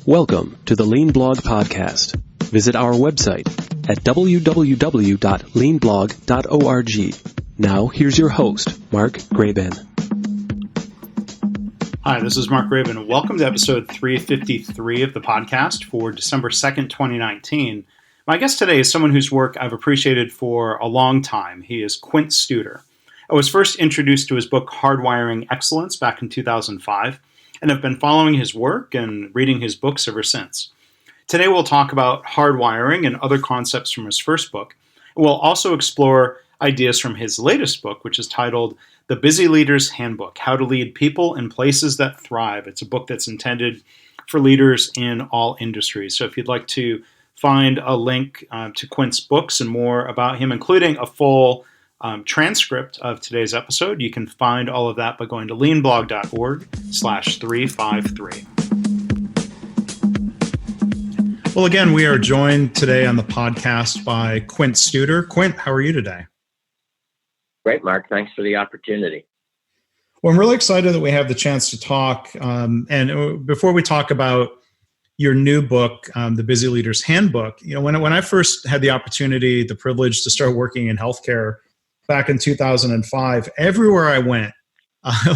Welcome to the Lean Blog Podcast. Visit our website at www.leanblog.org. Now, here's your host, Mark Graban. Hi, this is Mark Graban. Welcome to episode 353 of the podcast for December 2nd, 2019. My guest today is someone whose work I've appreciated for a long time. He is Quint Studer. I was first introduced to his book, Hardwiring Excellence, back in 2005, and have been following his work and reading his books ever since. Today we'll talk about hardwiring and other concepts from his first book. We'll also explore ideas from his latest book, which is titled The Busy Leader's Handbook, How to Lead People in Places That Thrive. It's a book that's intended for leaders in all industries. So if you'd like to find a link to Quint's books and more about him, including a full transcript of today's episode, you can find all of that by going to leanblog.org/353. Well, again, we are joined today on the podcast by Quint Studer. Quint, how are you today? Great, Mark. Thanks for the opportunity. Well, I'm really excited that we have the chance to talk. And before we talk about your new book, The Busy Leader's Handbook, when I first had the opportunity, the privilege to start working in healthcare back in 2005, everywhere I went,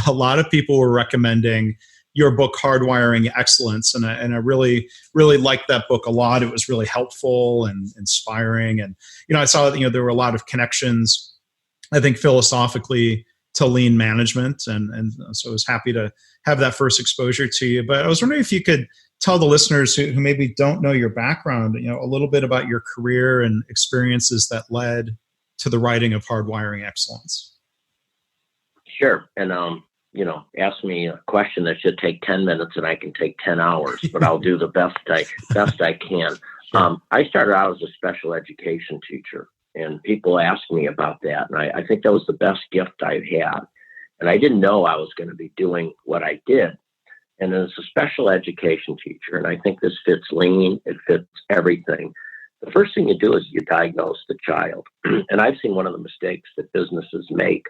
a lot of people were recommending your book, Hardwiring Excellence. And I really, really liked that book a lot. It was really helpful and inspiring. And, I saw that, there were a lot of connections, I think, philosophically to lean management. And so I was happy to have that first exposure to you. But I was wondering if you could tell the listeners who maybe don't know your background, a little bit about your career and experiences that led to the writing of Hardwiring Excellence. Sure. And, ask me a question that should take 10 minutes and I can take 10 hours, but I'll do the best I can. Sure. I started out as a special education teacher, and people ask me about that. And I think that was the best gift I've had. And I didn't know I was going to be doing what I did. And as a special education teacher, and I think this fits lean, it fits everything. The first thing you do is you diagnose the child. And I've seen one of the mistakes that businesses make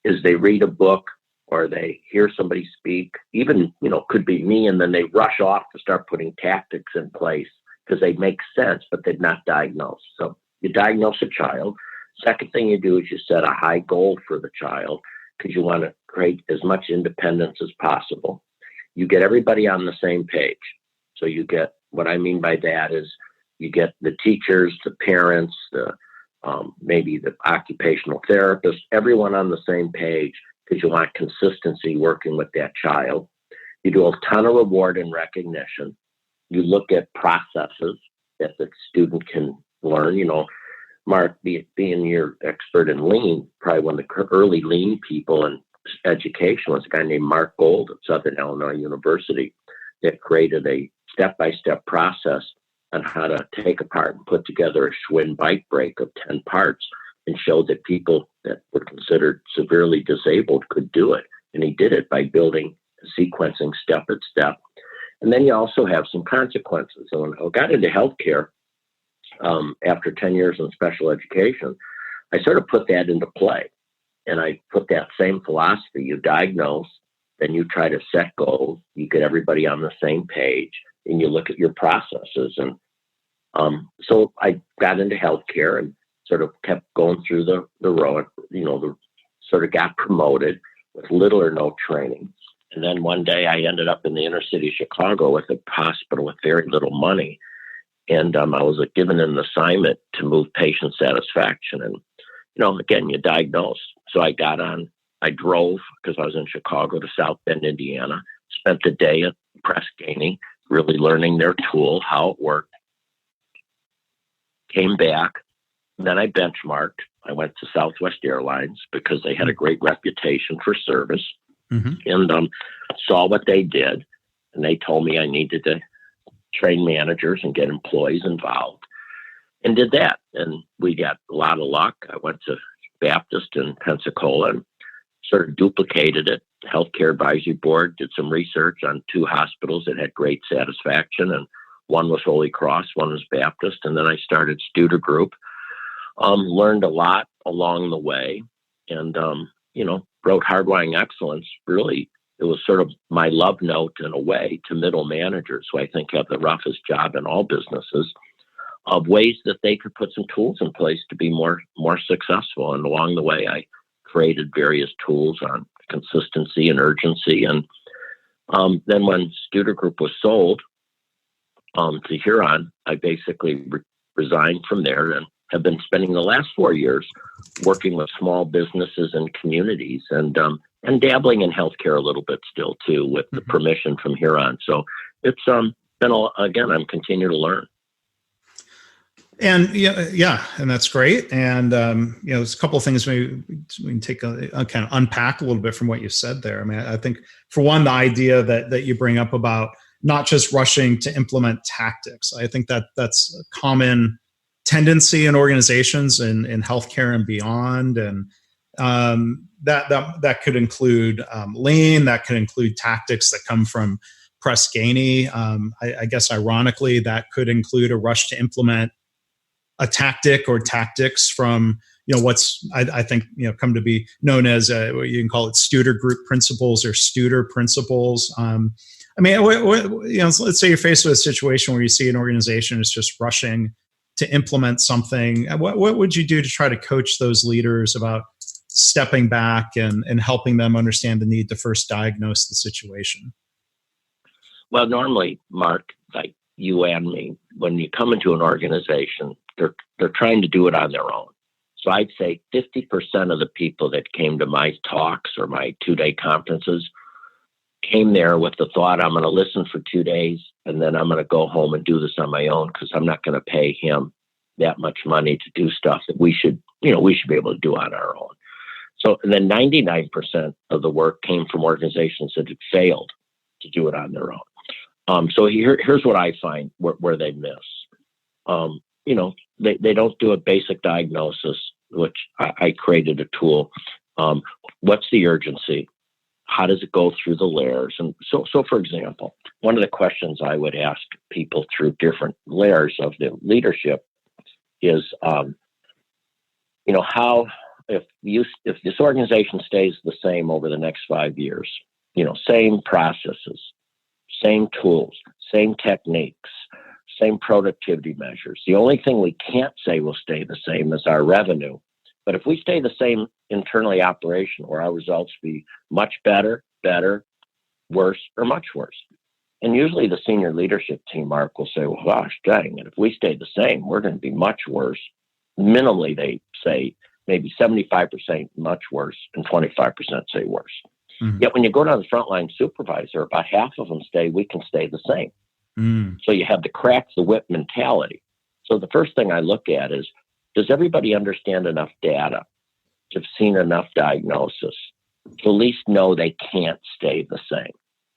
is they read a book or they hear somebody speak, even, could be me, and then they rush off to start putting tactics in place because they make sense, but they're not diagnosed. So you diagnose a child. Second thing you do is you set a high goal for the child because you want to create as much independence as possible. You get everybody on the same page. So you get, what I mean by that is, you get the teachers, the parents, maybe the occupational therapist, everyone on the same page because you want consistency working with that child. You do a ton of reward and recognition. You look at processes that the student can learn. Mark, being your expert in lean, probably one of the early lean people in education was a guy named Mark Gold at Southern Illinois University that created a step-by-step process on how to take apart and put together a Schwinn bike brake of 10 parts and showed that people that were considered severely disabled could do it. And he did it by building sequencing step at step. And then you also have some consequences. So when I got into healthcare, after 10 years in special education, I sort of put that into play. And I put that same philosophy. You diagnose, then you try to set goals, you get everybody on the same page, and you look at your processes. And so I got into healthcare and sort of kept going through the road, sort of got promoted with little or no training. And then one day I ended up in the inner city of Chicago with a hospital with very little money. And I was given an assignment to move patient satisfaction. And, again, you diagnose. So I drove, because I was in Chicago, to South Bend, Indiana, spent the day at Press Ganey, really learning their tool, how it worked. Came back, then I benchmarked. I went to Southwest Airlines because they had a great reputation for service, and saw what they did. And they told me I needed to train managers and get employees involved, and did that. And we got a lot of luck. I went to Baptist in Pensacola and sort of duplicated it. The Healthcare Advisory Board did some research on 2 hospitals that had great satisfaction, and one was Holy Cross, one was Baptist. And then I started Studer Group, learned a lot along the way, and, wrote Hardwiring Excellence really it was sort of my love note in a way to middle managers who I think have the roughest job in all businesses, of ways that they could put some tools in place to be more successful. And along the way, I created various tools on consistency and urgency. And then when Studer Group was sold to Huron, I basically resigned from there and have been spending the last 4 years working with small businesses and communities, and dabbling in healthcare a little bit still too, with the permission from Huron. So it's been I'm continuing to learn. And yeah, and that's great. And there's a couple of things we can take a kind of unpack a little bit from what you said there. I mean, I think for one, the idea that you bring up about not just rushing to implement tactics, I think that's a common tendency in organizations in healthcare and beyond, and that could include lean, that could include tactics that come from Press Ganey. I guess ironically, that could include a rush to implement a tactic or tactics from what's I think come to be known as what you can call it Studer Group principles or Studer principles. I mean, let's say you're faced with a situation where you see an organization is just rushing to implement something. What would you do to try to coach those leaders about stepping back and helping them understand the need to first diagnose the situation? Well, normally, Mark, like you and me, when you come into an organization, they're trying to do it on their own. So I'd say 50% of the people that came to my talks or my 2-day conferences came there with the thought, I'm going to listen for 2 days and then I'm going to go home and do this on my own because I'm not going to pay him that much money to do stuff that we should be able to do on our own. So and then 99% of the work came from organizations that had failed to do it on their own. So here's what I find where they miss. They don't do a basic diagnosis, which I created a tool. What's the urgency? How does it go through the layers? And so for example, one of the questions I would ask people through different layers of the leadership is, how if this organization stays the same over the next 5 years, same processes, same tools, same techniques, same productivity measures. The only thing we can't say will stay the same is our revenue. But if we stay the same internally operational, will our results be much better, worse, or much worse? And usually the senior leadership team, Mark, will say, well, gosh, dang it, if we stay the same, we're going to be much worse. Minimally, they say maybe 75% much worse and 25% say worse. Mm-hmm. Yet when you go down the frontline supervisor, about half of them we can stay the same. So you have the crack the whip mentality. So the first thing I look at is, does everybody understand enough data to have seen enough diagnosis to at least know they can't stay the same,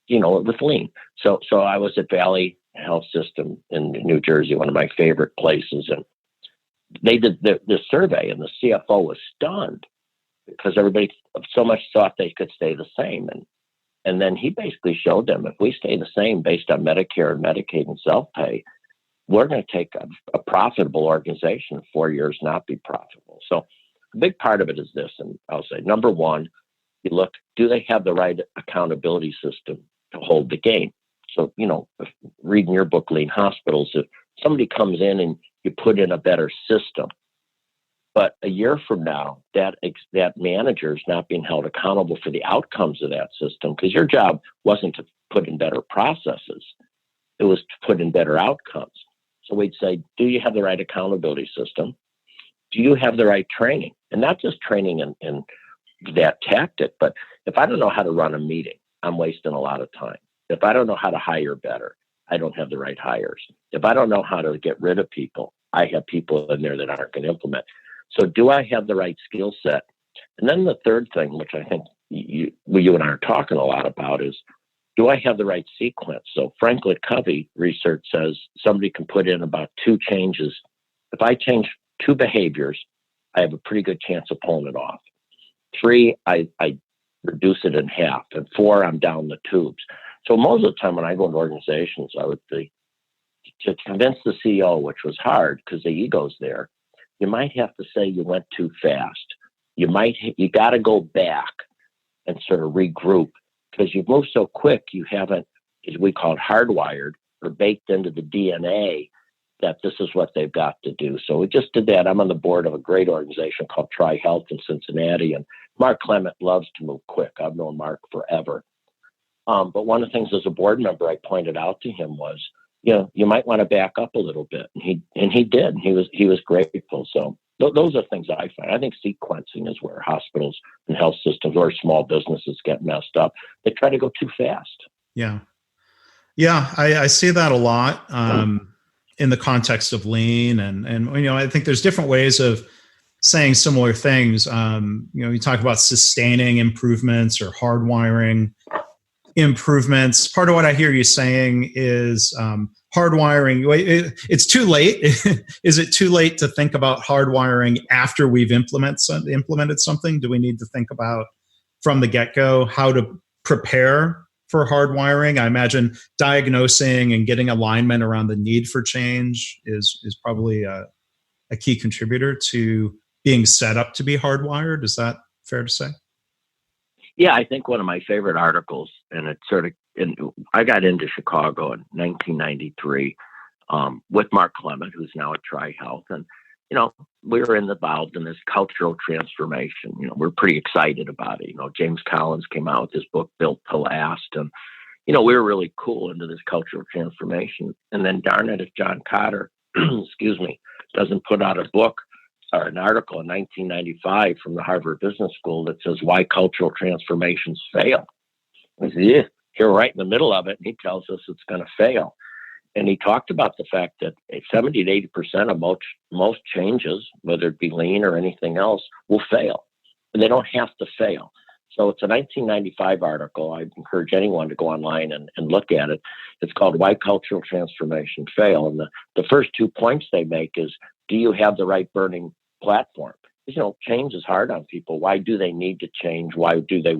with lean. So I was at Valley Health System in New Jersey, one of my favorite places. And they did the survey and the CFO was stunned because everybody so much thought they could stay the same. And then he basically showed them, if we stay the same based on Medicare and Medicaid and self-pay, we're going to take a profitable organization in 4 years, not be profitable. So a big part of it is this, and I'll say, number one, you look, do they have the right accountability system to hold the gain? So, reading your book, Lean Hospitals, if somebody comes in and you put in a better system, but a year from now, that manager is not being held accountable for the outcomes of that system, because your job wasn't to put in better processes. It was to put in better outcomes. So we'd say, do you have the right accountability system? Do you have the right training? And not just training in that tactic, but if I don't know how to run a meeting, I'm wasting a lot of time. If I don't know how to hire better, I don't have the right hires. If I don't know how to get rid of people, I have people in there that aren't going to implement. So do I have the right skill set? And then the third thing, which I think you and I are talking a lot about, is, do I have the right sequence? So Franklin-Covey research says somebody can put in about 2 changes. If I change 2 behaviors, I have a pretty good chance of pulling it off. 3, I reduce it in half. And 4, I'm down the tubes. So most of the time when I go into organizations, I would be, to convince the CEO, which was hard because the ego's there, you might have to say you went too fast. You got to go back and sort of regroup because you've moved so quick, you haven't, as we call it, hardwired or baked into the DNA that this is what they've got to do. So we just did that. I'm on the board of a great organization called Tri Health in Cincinnati, and Mark Clement loves to move quick. I've known Mark forever. But one of the things as a board member I pointed out to him was, you might want to back up a little bit. And he did. He was grateful. So those are things I find. I think sequencing is where hospitals and health systems or small businesses get messed up. They try to go too fast. Yeah. Yeah, I see that a lot in the context of lean. And I think there's different ways of saying similar things. You talk about sustaining improvements or hardwiring improvements. Part of what I hear you saying is hardwiring. It's too late. Is it too late to think about hardwiring after we've implemented something? Do we need to think about from the get-go how to prepare for hardwiring? I imagine diagnosing and getting alignment around the need for change is probably a key contributor to being set up to be hardwired. Is that fair to say? Yeah, I think one of my favorite articles, and I got into Chicago in 1993 with Mark Clement, who's now at Tri Health, and we were involved in this cultural transformation. We're pretty excited about it. James Collins came out with his book Built to Last, and we were really cool into this cultural transformation. And then darn it, if John Cotter, excuse me, doesn't put out a book or an article in 1995 from the Harvard Business School that says why cultural transformations fail. I said, yeah, you're right in the middle of it. And he tells us it's going to fail. And he talked about the fact that 70 to 80% of most changes, whether it be lean or anything else, will fail. And they don't have to fail. So it's a 1995 article. I encourage anyone to go online and look at it. It's called Why Cultural Transformation Fail. And the first 2 points they make is, do you have the right burning platform? Because, change is hard on people. Why do they need to change? Why do they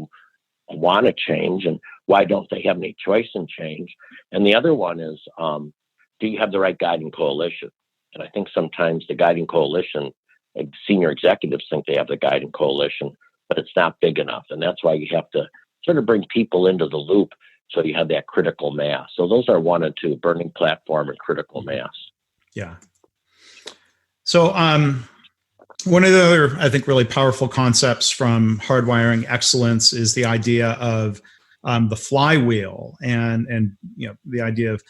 want to change? And why don't they have any choice in change? And the other one is, do you have the right guiding coalition? And I think sometimes the guiding coalition, like senior executives think they have the guiding coalition, but it's not big enough. And that's why you have to sort of bring people into the loop so you have that critical mass. So those are 1 and 2, burning platform and critical mass. Yeah. So one of the other, I think, really powerful concepts from hardwiring excellence is the idea of the flywheel and the idea of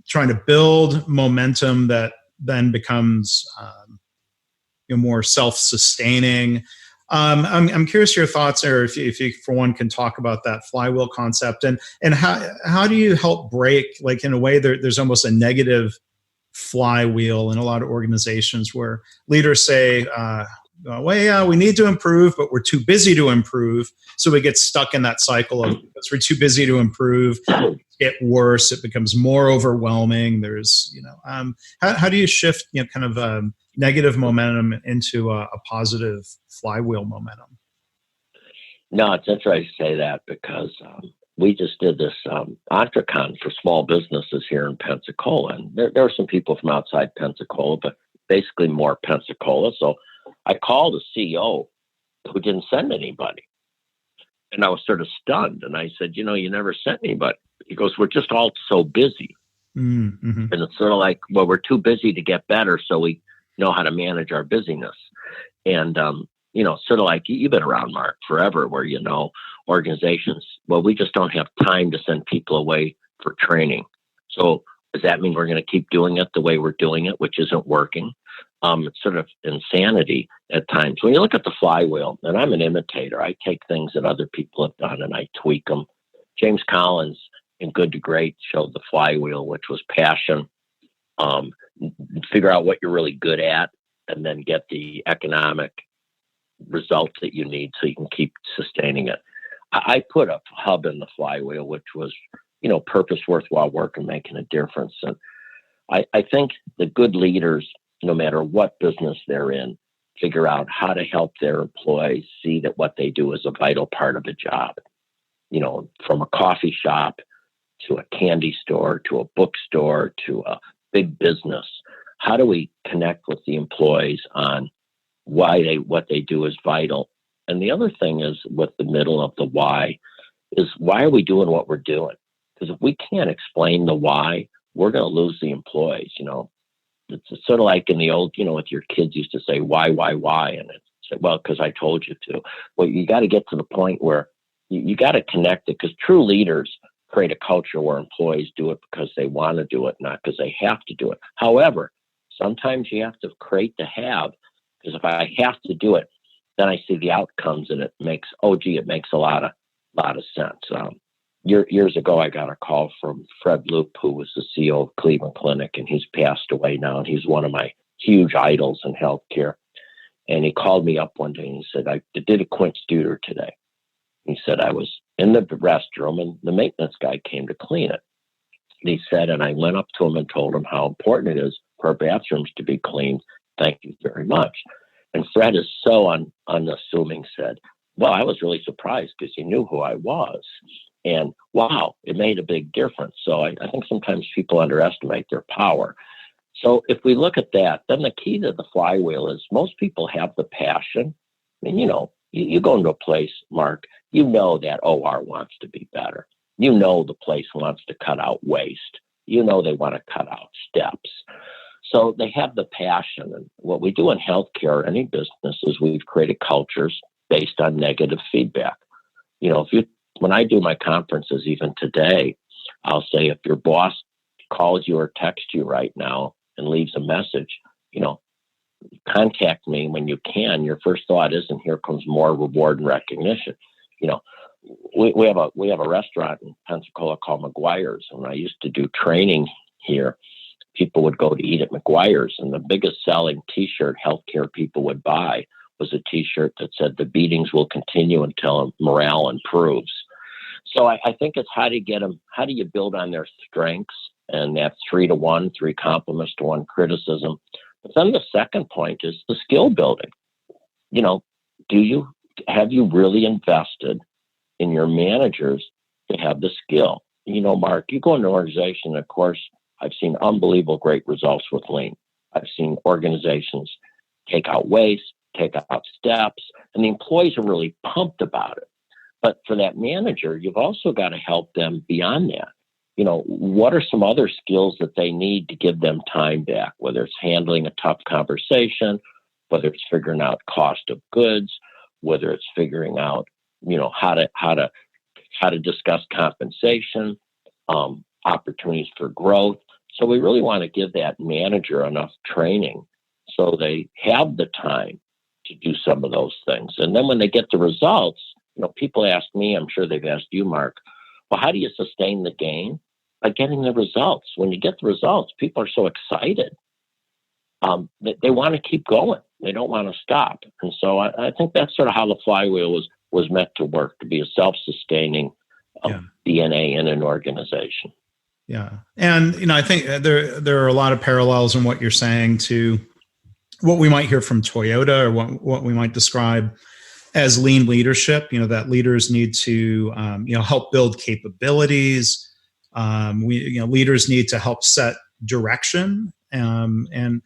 trying to build momentum that then becomes more self-sustaining. I'm curious your thoughts, or if you for one can talk about that flywheel concept and how do you help break, like, in a way there's almost a negative flywheel in a lot of organizations where leaders say, well, yeah, we need to improve, but we're too busy to improve. So we get stuck in that cycle of, because we're too busy to improve, it get worse, it becomes more overwhelming. There's, how do you shift, kind of negative momentum into a positive flywheel momentum? No, it's interesting to say that because we just did this Entrecon for small businesses here in Pensacola. And there were some people from outside Pensacola, but basically more Pensacola. So I called the CEO who didn't send anybody. And I was sort of stunned. And I said, you never sent anybody. He goes, we're just all so busy. Mm-hmm. And it's sort of like, well, we're too busy to get better, so we know how to manage our busyness. And, sort of like you've been around, Mark, forever, where, organizations, well, we just don't have time to send people away for training. So does that mean we're going to keep doing it the way we're doing it, which isn't working? It's sort of insanity at times. When you look at the flywheel, and I'm an imitator, I take things that other people have done and I tweak them. James Collins in Good to Great showed the flywheel, which was passion, figure out what you're really good at, and then get the economic results that you need so you can keep sustaining it. I put a hub in the flywheel, which was, purpose, worthwhile work, and making a difference. And I think the good leaders, no matter what business they're in, figure out how to help their employees see that what they do is a vital part of the job. From a coffee shop to a candy store, to a bookstore, to a big business. How do we connect with the employees on what they do is vital? And the other thing is with the middle of the why is why are we doing what we're doing? Because if we can't explain the why, we're going to lose the employees. It's sort of like in the old, with your kids used to say, why? And it's well, because I told you to. Well, you got to get to the point where you got to connect it, because true leaders create a culture where employees do it because they want to do it, not because they have to do it. However, sometimes you have to create the have, because if I have to do it, then I see the outcomes, and it makes a lot of sense. Years ago, I got a call from Fred Loop, who was the CEO of Cleveland Clinic, and he's passed away now, and he's one of my huge idols in healthcare. And he called me up one day and he said, I did a Quint Studer today. He said, I was in the restroom and the maintenance guy came to clean it. And he said, and I went up to him and told him how important it is for our bathrooms to be cleaned. Thank you very much. And Fred is so unassuming, said, well, I was really surprised because he knew who I was. And wow, it made a big difference. So I think sometimes people underestimate their power. So if we look at that, then the key to the flywheel is most people have the passion. I mean, you go into a place, Mark, that OR wants to be better. The place wants to cut out waste. They want to cut out steps. So they have the passion. And what we do in healthcare or any business is we've created cultures based on negative feedback. When I do my conferences, even today, I'll say, if your boss calls you or texts you right now and leaves a message, contact me when you can. Your first thought isn't, here comes more reward and recognition. We have a restaurant in Pensacola called McGuire's, and when I used to do training here, people would go to eat at McGuire's, and the biggest selling T-shirt healthcare people would buy was a T-shirt that said, the beatings will continue until morale improves. So I think it's how do you build on their strengths, and that's 3-to-1, 3 compliments to 1 criticism. But then the second point is the skill building. Have you really invested in your managers to have the skill? Mark, you go into an organization, of course, I've seen unbelievable great results with Lean. I've seen organizations take out waste, take out steps, and the employees are really pumped about it. But for that manager, you've also got to help them beyond that. What are some other skills that they need to give them time back, whether it's handling a tough conversation, whether it's figuring out cost of goods, whether it's figuring out, how to discuss compensation, opportunities for growth. So we really want to give that manager enough training so they have the time to do some of those things. And then when they get the results, people ask me, I'm sure they've asked you, Mark, well, how do you sustain the gain? By getting the results. When you get the results, people are so excited. They want to keep going. They don't want to stop. And so I think that's sort of how the flywheel was meant to work, to be a self-sustaining DNA in an organization. Yeah. And, I think there are a lot of parallels in what you're saying to what we might hear from Toyota, or what we might describe as lean leadership, that leaders need to, help build capabilities. Leaders need to help set direction. And,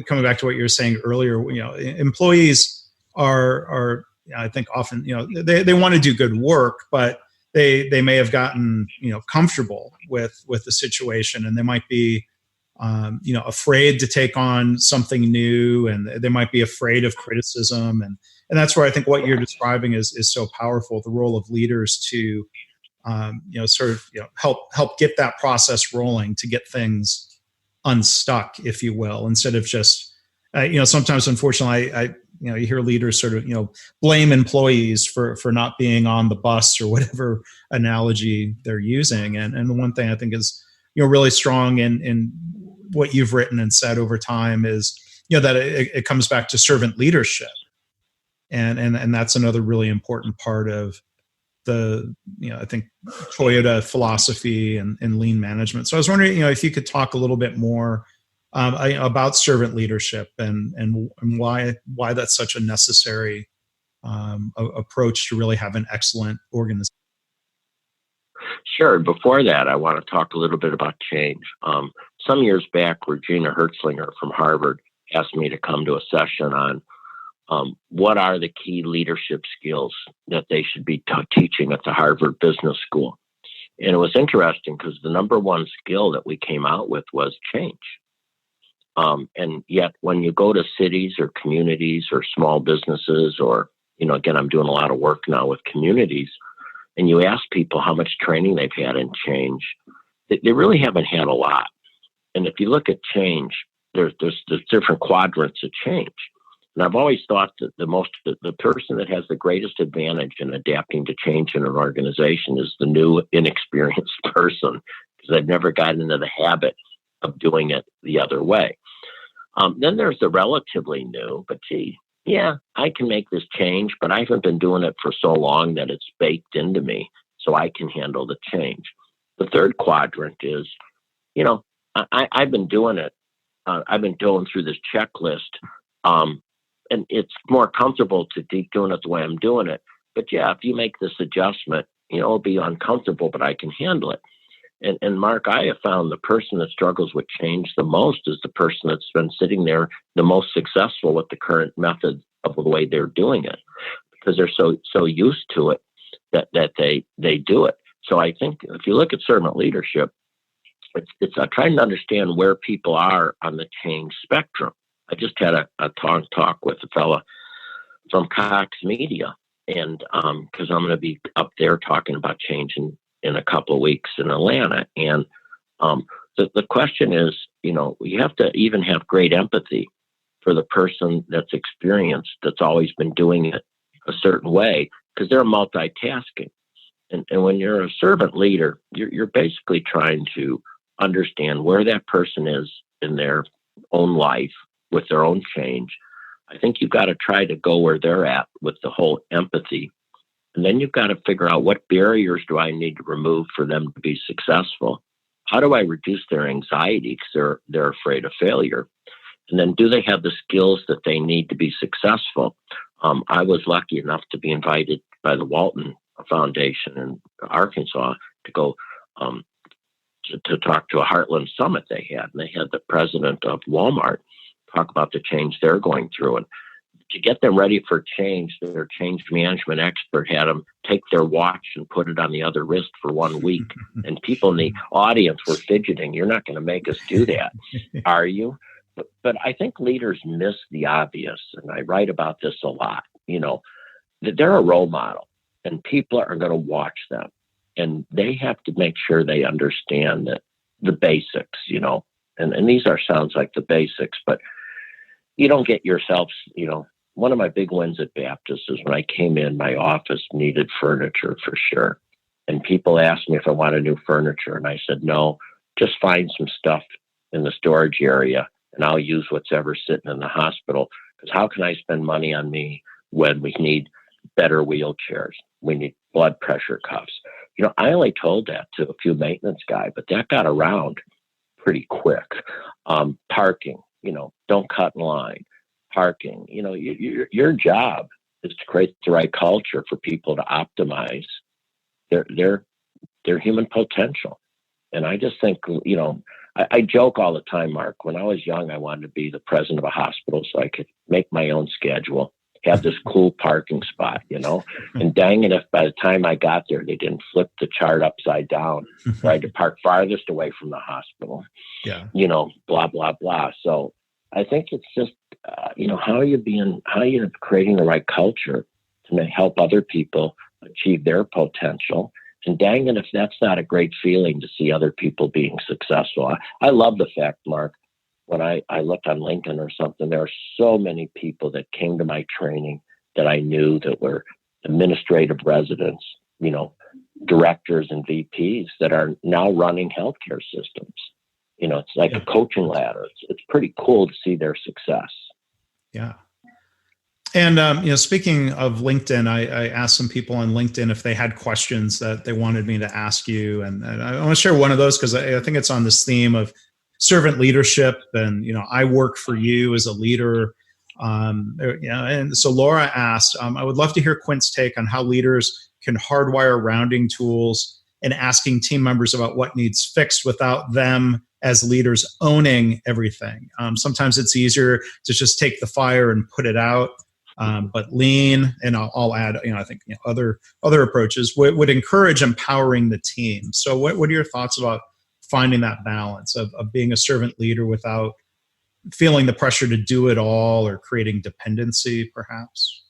coming back to what you were saying earlier, employees are I think often, they want to do good work, but they may have gotten, comfortable with the situation, and they might be, afraid to take on something new, and they might be afraid of criticism. And that's where I think what you're describing is so powerful, the role of leaders to, help get that process rolling, to get things unstuck, if you will, instead of just, sometimes, unfortunately, you hear leaders sort of, blame employees for not being on the bus, or whatever analogy they're using. And the one thing I think is, really strong in what you've written and said over time is, that it comes back to servant leadership. And that's another really important part of the, I think, Toyota philosophy and lean management. So I was wondering, if you could talk a little bit more about servant leadership and why that's such a necessary approach to really have an excellent organization. Sure. Before that, I want to talk a little bit about change. Some years back, Regina Hertzlinger from Harvard asked me to come to a session on what are the key leadership skills that they should be teaching at the Harvard Business School. And it was interesting because the number one skill that we came out with was change. And yet when you go to cities or communities or small businesses, or, again, I'm doing a lot of work now with communities, and you ask people how much training they've had in change, they really haven't had a lot. And if you look at change, there's different quadrants of change. And I've always thought that the person that has the greatest advantage in adapting to change in an organization is the new, inexperienced person, because they've never gotten into the habit of doing it the other way. Then there's the relatively new, but I can make this change, but I haven't been doing it for so long that it's baked into me, so I can handle the change. The third quadrant is, I've been doing it. I've been going through this checklist, and it's more comfortable to keep doing it the way I'm doing it. But if you make this adjustment, it'll be uncomfortable, but I can handle it. And Mark, I have found the person that struggles with change the most is the person that's been sitting there the most successful with the current method of the way they're doing it, because they're so used to it that they do it. So I think if you look at servant leadership, it's trying to understand where people are on the change spectrum. I just had a talk with a fella from Cox Media, and because I'm going to be up there talking about change in a couple of weeks in Atlanta. And the question is, you have to even have great empathy for the person that's experienced, that's always been doing it a certain way, because they're multitasking. And when you're a servant leader, you're basically trying to understand where that person is in their own life with their own change. I think you've got to try to go where they're at with the whole empathy. And then you've got to figure out, what barriers do I need to remove for them to be successful? How do I reduce their anxiety because they're afraid of failure? And then, do they have the skills that they need to be successful? I was lucky enough to be invited by the Walton Foundation in Arkansas to go to talk to a Heartland Summit they had. And they had the president of Walmart talk about the change they're going through. And to get them ready for change, their change management expert had them take their watch and put it on the other wrist for 1 week. And people in the audience were fidgeting. You're not going to make us do that, are you? But I think leaders miss the obvious. And I write about this a lot, that they're a role model and people are going to watch them. And they have to make sure they understand that the basics, and these sounds like the basics, but you don't get yourself, one of my big wins at Baptist is when I came in, my office needed furniture for sure. And people asked me if I wanted new furniture. And I said, no, just find some stuff in the storage area and I'll use whatever's sitting in the hospital. Because how can I spend money on me when we need better wheelchairs? We need blood pressure cuffs. I only told that to a few maintenance guys, but that got around pretty quick. Parking, don't cut in line. Parking, your job is to create the right culture for people to optimize their human potential. And I just think, I joke all the time, Mark. When I was young, I wanted to be the president of a hospital so I could make my own schedule, have this cool parking spot, and dang it, if by the time I got there, they didn't flip the chart upside down, or I had to park farthest away from the hospital, blah, blah, blah. So I think it's just, how are you creating the right culture to help other people achieve their potential? And dang it, if that's not a great feeling to see other people being successful. I love the fact, Mark, when I looked on LinkedIn or something, there are so many people that came to my training that I knew that were administrative residents, directors and VPs that are now running healthcare systems. It's like a coaching ladder. It's pretty cool to see their success. Yeah. And, speaking of LinkedIn, I asked some people on LinkedIn if they had questions that they wanted me to ask you. And I want to share one of those because I think it's on this theme of servant leadership. And, I work for you as a leader. And so Laura asked, I would love to hear Quint's take on how leaders can hardwire rounding tools and asking team members about what needs fixed without them as leaders owning everything. Sometimes it's easier to just take the fire and put it out. But lean, and I'll add, I think other approaches would encourage empowering the team. So what are your thoughts about finding that balance of being a servant leader without feeling the pressure to do it all or creating dependency, perhaps?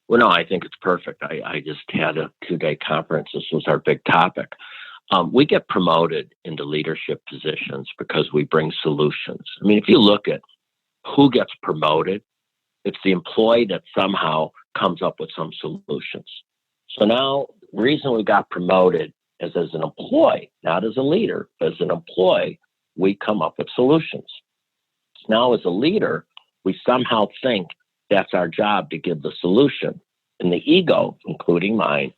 Well, no, I think it's perfect. I just had a 2-day conference. This was our big topic. We get promoted into leadership positions because we bring solutions. I mean, if you look at who gets promoted, it's the employee that somehow comes up with some solutions. So now the reason we got promoted is as an employee, not as a leader, but as an employee, we come up with solutions. Now as a leader, we somehow think that's our job to give the solution. And the ego, including mine,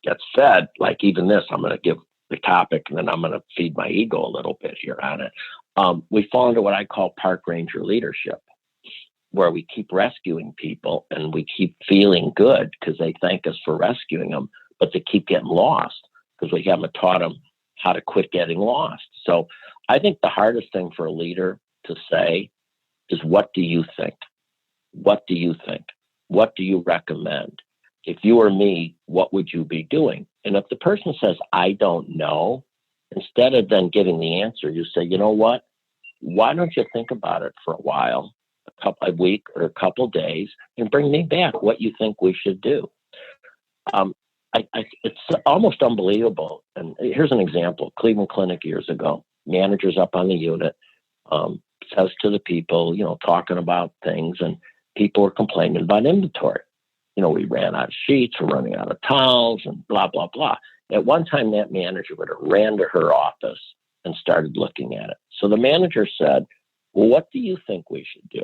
gets fed, like even this, I'm going to give the topic and then I'm going to feed my ego a little bit here on it. We fall into what I call park ranger leadership, where we keep rescuing people and we keep feeling good because they thank us for rescuing them, but they keep getting lost because we haven't taught them how to quit getting lost. So I think the hardest thing for a leader to say is, what do you think? What do you think? What do you recommend? If you were me, what would you be doing? And if the person says, I don't know, instead of then giving the answer, you say, you know what? Why don't you think about it for a while, a week or a couple of days, and bring me back what you think we should do? It's almost unbelievable. And here's an example. Cleveland Clinic years ago, managers up on the unit, says to the people, talking about things, and people were complaining about inventory. We ran out of sheets, we're running out of towels, and blah, blah, blah. At one time, that manager would have ran to her office and started looking at it. So the manager said, well, what do you think we should do?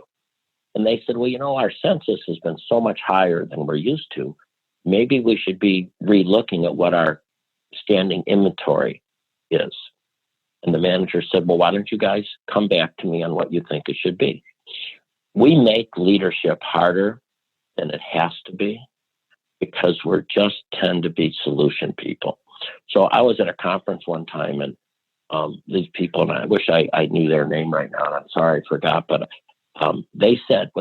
And they said, well, our census has been so much higher than we're used to. Maybe we should be re-looking at what our standing inventory is. And the manager said, well, why don't you guys come back to me on what you think it should be? We make leadership harder than it has to be because we're just tend to be solution people. So I was at a conference one time, and these people, and I wish I knew their name right now, and I'm sorry I forgot, but what they said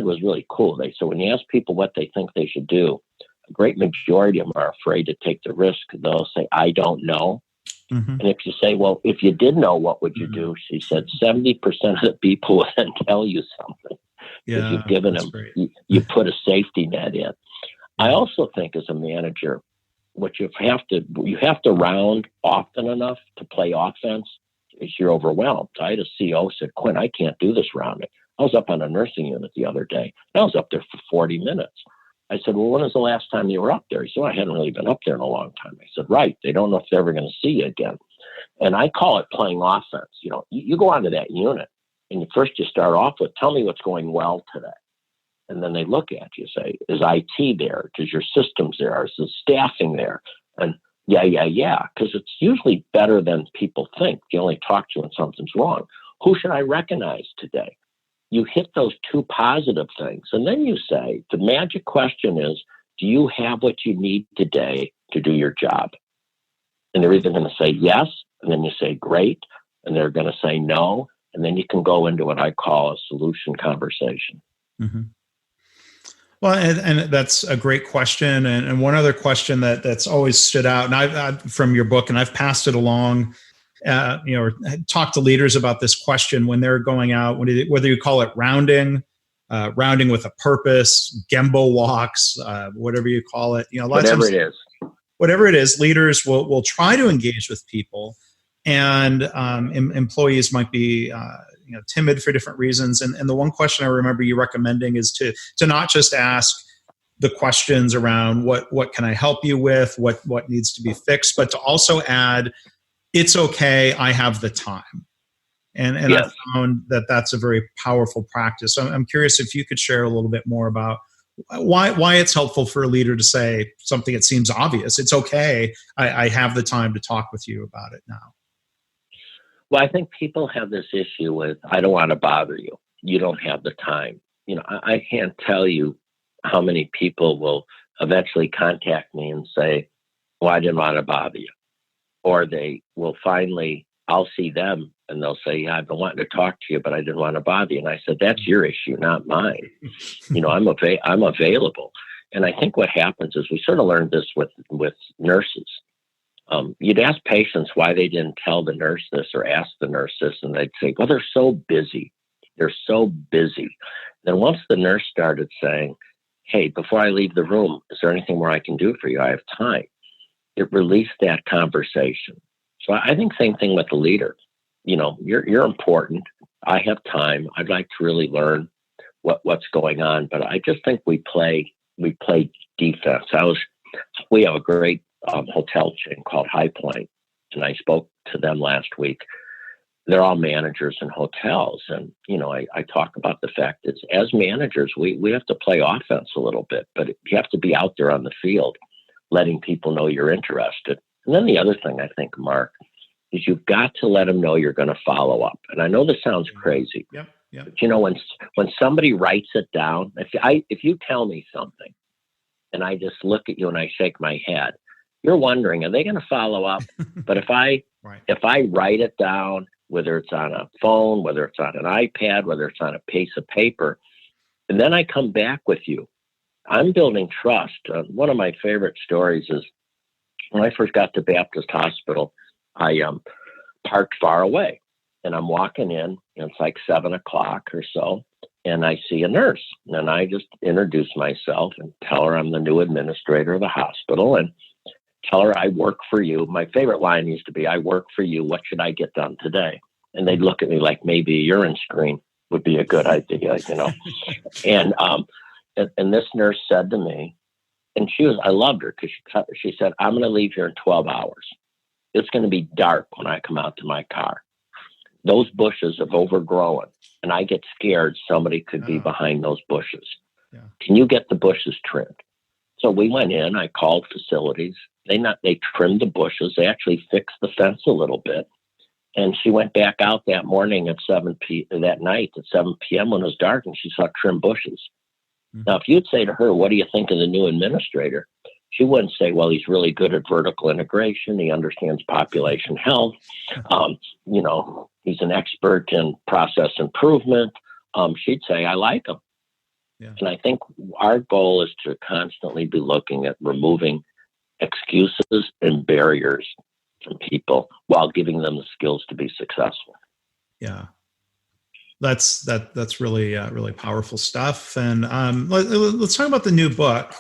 was really cool. They said, when you ask people what they think they should do, a great majority of them are afraid to take the risk. They'll say, I don't know. Mm-hmm. And if you say, well, if you did know, what would you do? She said, 70% of the people will then tell you something. Because you've given them, you put a safety net in. I also think as a manager, what you have to round often enough to play offense is you're overwhelmed. I had a CO said, Quint, I can't do this rounding. I was up on a nursing unit the other day. I was up there for 40 minutes. I said, well, when was the last time you were up there? He said, well, I hadn't really been up there in a long time. I said, right. They don't know if they're ever going to see you again. And I call it playing offense. You go onto that unit and you start off with, tell me what's going well today. And then they look at you, say, is IT there? Is your systems there? Is the staffing there? And yeah. Because it's usually better than people think. You only talk to when something's wrong. Who should I recognize today? You hit those two positive things. And then you say, the magic question is, do you have what you need today to do your job? And they're either going to say yes, and then you say great, and they're going to say no. And then you can go into what I call a solution conversation. Mm-hmm. Well, and that's a great question. And one other question that's always stood out, and I've from your book, and I've passed it along, or talked to leaders about this question when they're going out, whether you call it rounding with a purpose, Gembo walks, whatever you call it. Whatever it is, leaders will try to engage with people, and employees might be timid for different reasons. And the one question I remember you recommending is to not just ask the questions around what can I help you with, what needs to be fixed, but to also add, it's okay, I have the time. And yes. I found that's a very powerful practice. So I'm curious if you could share a little bit more about why it's helpful for a leader to say something that seems obvious. It's okay, I have the time to talk with you about it now. Well, I think people have this issue with, I don't want to bother you. You don't have the time. I can't tell you how many people will eventually contact me and say, well, I didn't want to bother you. Or they will finally I'll see them and they'll say, yeah, I've been wanting to talk to you, but I didn't want to bother you. And I said, that's your issue, not mine. I'm available. And I think what happens is we sort of learned this with nurses. You'd ask patients why they didn't tell the nurse this or ask the nurse this, and they'd say, well, they're so busy. They're so busy. Then once the nurse started saying, hey, before I leave the room, is there anything more I can do for you? I have time. It released that conversation. So I think same thing with the leader. You're important. I have time. I'd like to really learn what's going on, but I just think we play defense. We have a great hotel chain called High Point, and I spoke to them last week. They're all managers in hotels, and I talk about the fact that as managers, we have to play offense a little bit, but you have to be out there on the field, letting people know you're interested. And then the other thing I think, Mark, is you've got to let them know you're going to follow up. And I know this sounds crazy, Yep. but when somebody writes it down, if you tell me something, and I just look at you and I shake my head, you're wondering, are they going to follow up? But if I write it down, whether it's on a phone, whether it's on an iPad, whether it's on a piece of paper, and then I come back with you, I'm building trust. One of my favorite stories is when I first got to Baptist Hospital, I parked far away, and I'm walking in, and it's like 7:00 or so, and I see a nurse, and I just introduce myself and tell her I'm the new administrator of the hospital, and tell her I work for you. My favorite line used to be, I work for you. What should I get done today? And they'd look at me like maybe a urine screen would be a good idea, And this nurse said to me, and I loved her because she said, I'm going to leave here in 12 hours. It's going to be dark when I come out to my car. Those bushes have overgrown, and I get scared somebody could be behind those bushes. Yeah. Can you get the bushes trimmed? So we went in, I called facilities. They trimmed the bushes. They actually fixed the fence a little bit. And she went back out that morning at that night at 7 p.m. when it was dark, and she saw trimmed bushes. Mm-hmm. Now, if you'd say to her, what do you think of the new administrator? She wouldn't say, well, he's really good at vertical integration. He understands population health. He's an expert in process improvement. She'd say, I like him. Yeah. And I think our goal is to constantly be looking at removing excuses and barriers from people while giving them the skills to be successful. Yeah. That's really, really powerful stuff. And let's talk about the new book,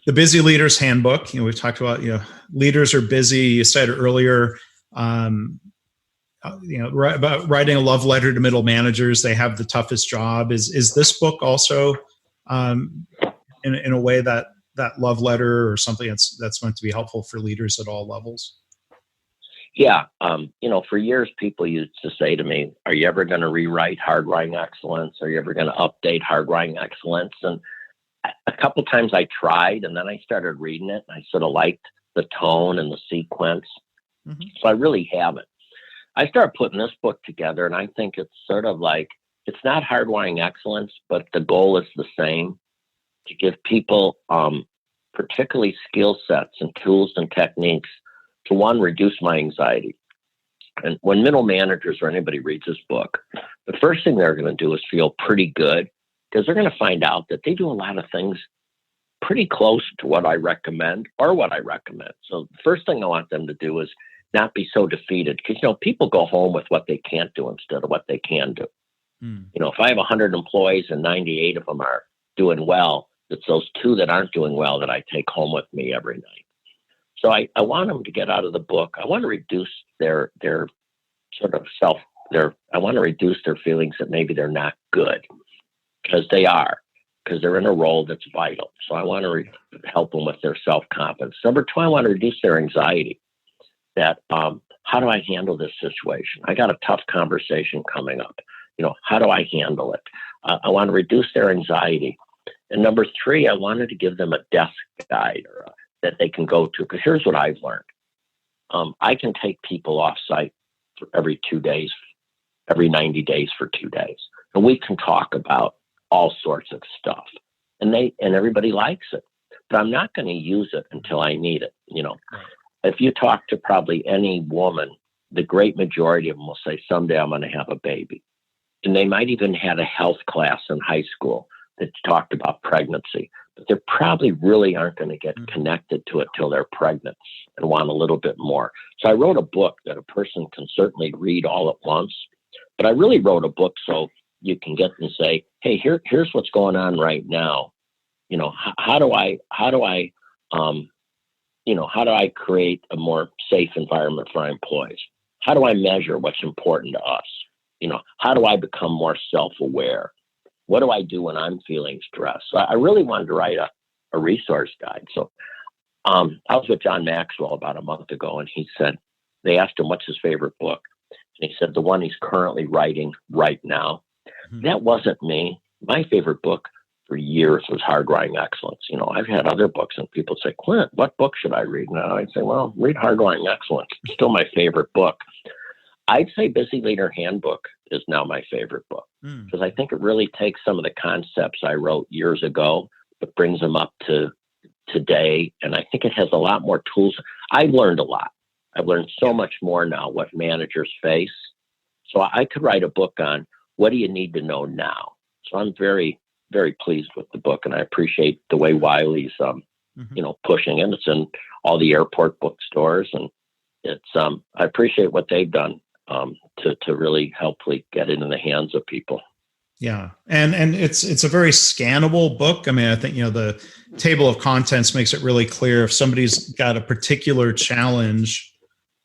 The Busy Leader's Handbook. We've talked about, leaders are busy. You said earlier, about writing a love letter to middle managers. They have the toughest job. Is this book also in a way that love letter or something that's meant to be helpful for leaders at all levels? Yeah. For years, people used to say to me, are you ever going to rewrite Hardwiring Excellence? Are you ever going to update Hardwiring Excellence? And a couple times I tried, and then I started reading it, and I sort of liked the tone and the sequence. Mm-hmm. So I really haven't. I started putting this book together, and I think it's sort of like, it's not Hardwiring Excellence, but the goal is the same, to give people particularly skill sets and tools and techniques to, one, reduce my anxiety. And when middle managers or anybody reads this book, the first thing they're going to do is feel pretty good, because they're going to find out that they do a lot of things pretty close to what I recommend. So the first thing I want them to do is not be so defeated, because, people go home with what they can't do instead of what they can do. If I have 100 employees and 98 of them are doing well, it's those 2 that aren't doing well that I take home with me every night. So I want them to get out of the book. I want to reduce their sort of I want to reduce their feelings that maybe they're not good, because they are, because they're in a role that's vital. So I want to help them with their self-confidence. Number 2, I want to reduce their anxiety. That how do I handle this situation? I got a tough conversation coming up. How do I handle it? I want to reduce their anxiety. And number 3, I wanted to give them a desk guide that they can go to. Because here's what I've learned. I can take people off site for every 2 days, every 90 days for 2 days. And we can talk about all sorts of stuff. And everybody likes it. But I'm not going to use it until I need it. Right. If you talk to probably any woman the great majority of them will say, someday I'm going to have a baby. And they might even had a health class in high school that talked about pregnancy, but they probably really aren't going to get connected to it till they're pregnant and want a little bit more. So I wrote a book that a person can certainly read all at once, but I really wrote a book so you can get and say, hey, here's what's going on right now. You know, how do I create a more safe environment for our employees? How do I measure what's important to us? You know, how do I become more self-aware? What do I do when I'm feeling stressed? So I really wanted to write a resource guide. So I was with John Maxwell about a month ago, and he said, they asked him, what's his favorite book? And he said, the one he's currently writing right now. Mm-hmm. That wasn't me. My favorite book for years was Hardwiring Excellence. You know, I've had other books, and people say, Quint, what book should I read now? I'd say, well, read Hardwiring Excellence. It's still my favorite book. I'd say Busy Leader Handbook is now my favorite book because I think it really takes some of the concepts I wrote years ago, but brings them up to today. And I think it has a lot more tools. I've learned a lot. I've learned so much more now what managers face. So I could write a book on what do you need to know now. So I'm very, very pleased with the book, and I appreciate the way Wiley's, pushing it. It's in all the airport bookstores, and it's I appreciate what they've done to really helpfully get it in the hands of people. Yeah. And it's a very scannable book. I mean, I think, the table of contents makes it really clear. If somebody's got a particular challenge,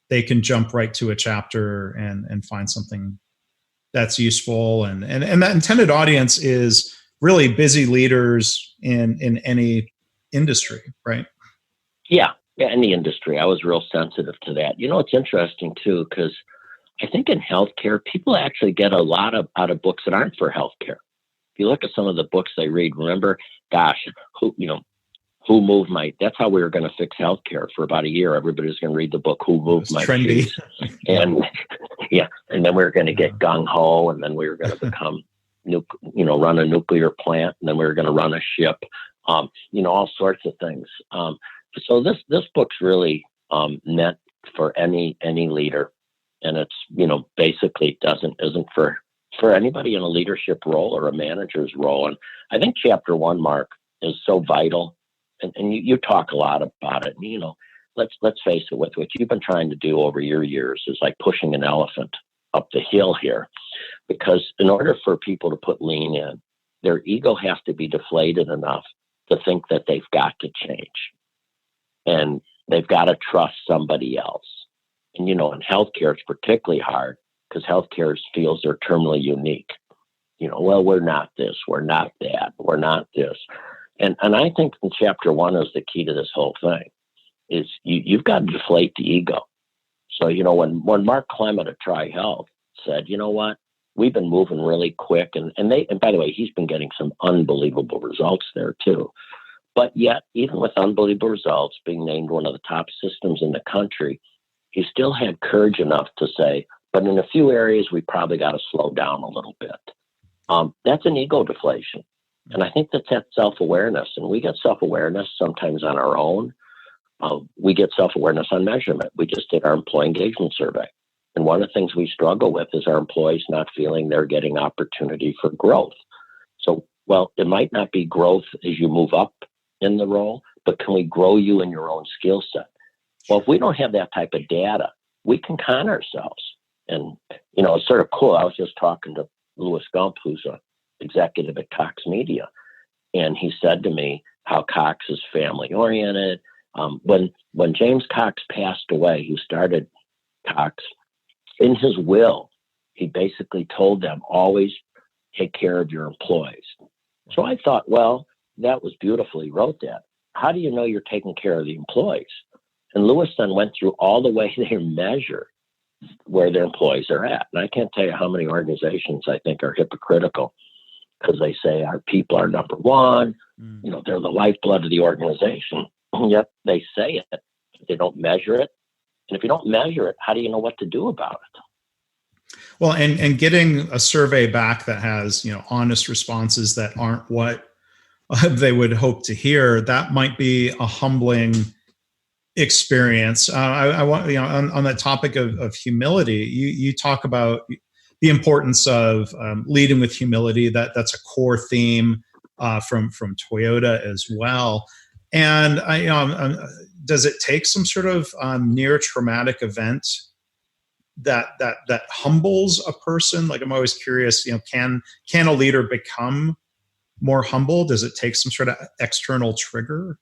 they can jump right to a chapter and find something that's useful. And that intended audience is really busy leaders in any industry, right? Yeah, any industry. I was real sensitive to that. It's interesting too, because I think in healthcare, people actually get a lot out of books that aren't for healthcare. If you look at some of the books they read, remember, who moved my, that's how we were going to fix healthcare for about a year. Everybody's going to read the book, Who Moved My Trendy. And and then we were going to get gung ho, and then we were going to become, run a nuclear plant, and then we were going to run a ship, all sorts of things. So this book's really meant for any leader. And it's, basically isn't for anybody in a leadership role or a manager's role. And I think chapter 1, Mark, is so vital. And you talk a lot about it. And, let's face it, with what you've been trying to do over your years is like pushing an elephant up the hill here. Because in order for people to put lean in, their ego has to be deflated enough to think that they've got to change. And they've got to trust somebody else. And, in healthcare, it's particularly hard because healthcare feels they're terminally unique. Well, we're not this, we're not that, we're not this. And I think in chapter 1 is the key to this whole thing, is you've got to deflate the ego. So, when Mark Clement at TriHealth said, you know what, we've been moving really quick. And by the way, he's been getting some unbelievable results there too. But yet, even with unbelievable results, being named one of the top systems in the country, he still had courage enough to say, but in a few areas, we probably got to slow down a little bit. That's an ego deflation. And I think that's that self-awareness. And we get self-awareness sometimes on our own. We get self-awareness on measurement. We just did our employee engagement survey. And one of the things we struggle with is our employees not feeling they're getting opportunity for growth. So, well, it might not be growth as you move up in the role, but can we grow you in your own skill set? Well, if we don't have that type of data, we can con ourselves. And, it's sort of cool. I was just talking to Louis Gump, who's an executive at Cox Media. And he said to me how Cox is family oriented. When James Cox passed away, who started Cox, in his will, he basically told them, always take care of your employees. So I thought, well, that was beautiful. He wrote that. How do you know you're taking care of the employees? And Lewis then went through all the way they measure where their employees are at. And I can't tell you how many organizations I think are hypocritical because they say our people are number one. They're the lifeblood of the organization. And yet they say it, but they don't measure it. And if you don't measure it, how do you know what to do about it? Well, and getting a survey back that has, honest responses that aren't what they would hope to hear, that might be a humbling experience. I want, on that topic of humility, you talk about the importance of leading with humility. That's a core theme from Toyota as well. And does it take some sort of near traumatic event that humbles a person? Like, I'm always curious, can a leader become more humble? Does it take some sort of external trigger?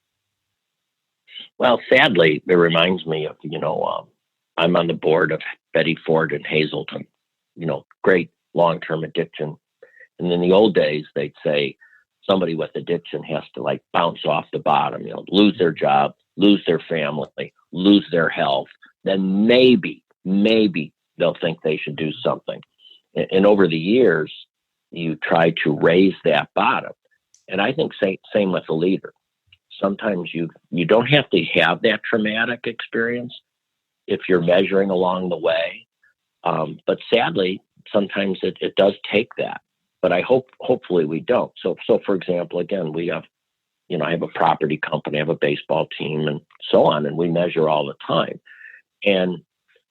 Well, sadly, it reminds me of, I'm on the board of Betty Ford and Hazelton, great long-term addiction. And in the old days, they'd say somebody with addiction has to bounce off the bottom, lose their job, lose their family, lose their health. Then maybe they'll think they should do something. And over the years, you try to raise that bottom. And I think same with a leader. Sometimes you don't have to have that traumatic experience if you're measuring along the way. But sadly, sometimes it does take that. But hopefully we don't. So for example, again, we have, I have a property company, I have a baseball team, and so on, and we measure all the time. And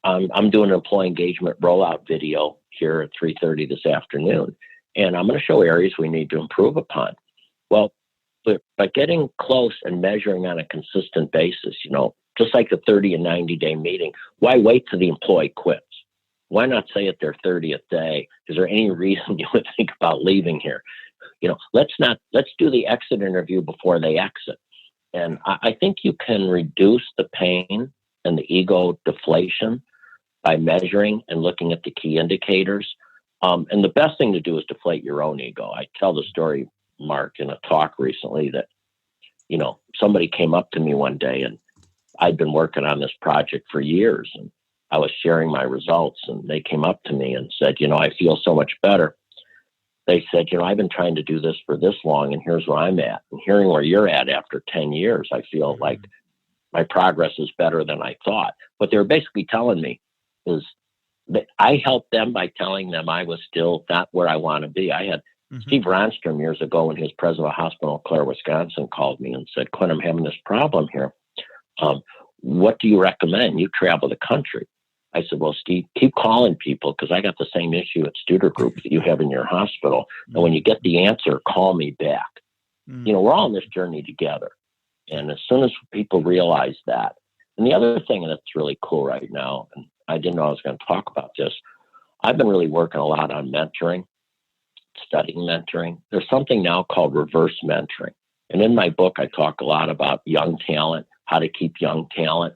I'm doing an employee engagement rollout video here at 3:30 this afternoon, and I'm going to show areas we need to improve upon. Well, but by getting close and measuring on a consistent basis, just like the 30 and 90 day meeting, why wait till the employee quits? Why not say at their 30th day, is there any reason you would think about leaving here? Let's do the exit interview before they exit. And I think you can reduce the pain and the ego deflation by measuring and looking at the key indicators. And the best thing to do is deflate your own ego. I tell the story, Mark, in a talk recently that, somebody came up to me one day, and I'd been working on this project for years, and I was sharing my results, and they came up to me and said, I feel so much better. They said, I've been trying to do this for this long, and here's where I'm at. And hearing where you're at after 10 years, I feel like my progress is better than I thought. What they were basically telling me is that I helped them by telling them I was still not where I want to be. I had Steve Ronstrom years ago, when he was president of a hospital in Clare, Wisconsin, called me and said, Quint, I'm having this problem here. What do you recommend? You travel the country. I said, well, Steve, keep calling people, because I got the same issue at Studer Group that you have in your hospital. And when you get the answer, call me back. We're all on this journey together. And as soon as people realize that, and the other thing that's really cool right now, and I didn't know I was going to talk about this, I've been really working a lot on mentoring, studying mentoring. There's something now called reverse mentoring. And in my book, I talk a lot about young talent, how to keep young talent.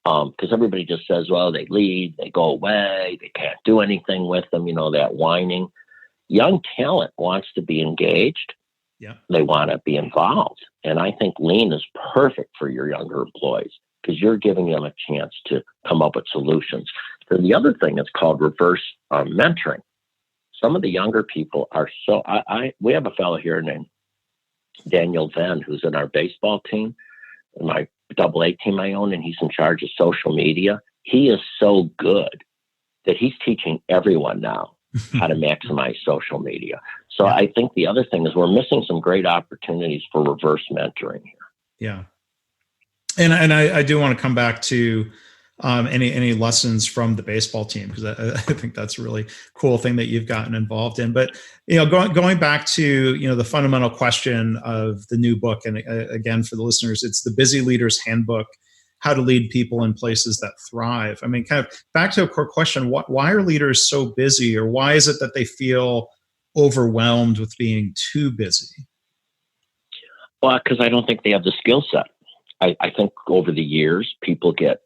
Because everybody just says, well, they leave, they go away, they can't do anything with them, that whining. Young talent wants to be engaged. Yeah. They want to be involved. And I think Lean is perfect for your younger employees, because you're giving them a chance to come up with solutions. So the other thing is called reverse mentoring. Some of the younger people are we have a fellow here named Daniel Venn, who's in our baseball team, my AA team I own, and he's in charge of social media. He is so good that he's teaching everyone now how to maximize social media. So I think the other thing is we're missing some great opportunities for reverse mentoring here. Yeah. And I do want to come back to any lessons from the baseball team, because I think that's a really cool thing that you've gotten involved in. But going back to the fundamental question of the new book, and again for the listeners, it's the Busy Leader's Handbook: How to Lead People in Places That Thrive. I mean, kind of back to a core question: why are leaders so busy, or why is it that they feel overwhelmed with being too busy? Well, because I don't think they have the skill set. I think over the years, people get